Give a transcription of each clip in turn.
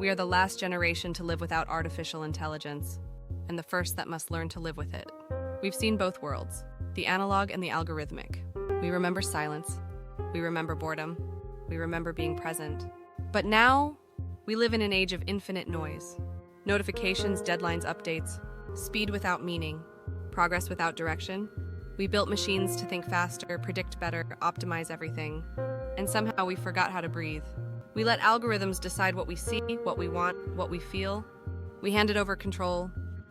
We are the last generation to live without artificial intelligence, and the first that must learn to live with it. We've seen both worlds, the analog and the algorithmic. We remember silence. We remember boredom. We remember being present. But now, we live in an age of infinite noise. Notifications, deadlines, updates, speed without meaning, progress without direction. We built machines to think faster, predict better, optimize everything. And somehow we forgot how to breathe. We let algorithms decide what we see, what we want, what we feel. We handed over control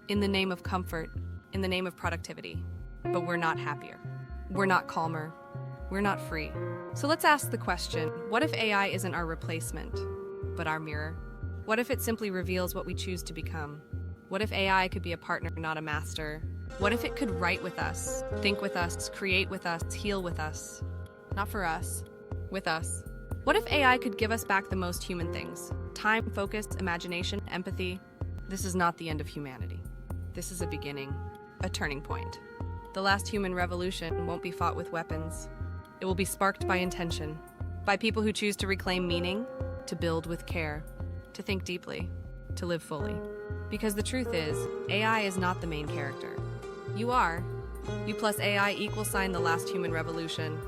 in the name of comfort, in the name of productivity. But we're not happier. We're not calmer. We're not free. So let's ask the question, what if AI isn't our replacement, but our mirror? What if it simply reveals what we choose to become? What if AI could be a partner, not a master? What if it could write with us, think with us, create with us, heal with us? Not for us, with us. What if AI could give us back the most human things? Time, focus, imagination, empathy. This is not the end of humanity. This is a beginning, a turning point. The last human revolution won't be fought with weapons. It will be sparked by intention, by people who choose to reclaim meaning, to build with care, to think deeply, to live fully. Because the truth is, AI is not the main character. You are. You plus AI equals sign the last human revolution.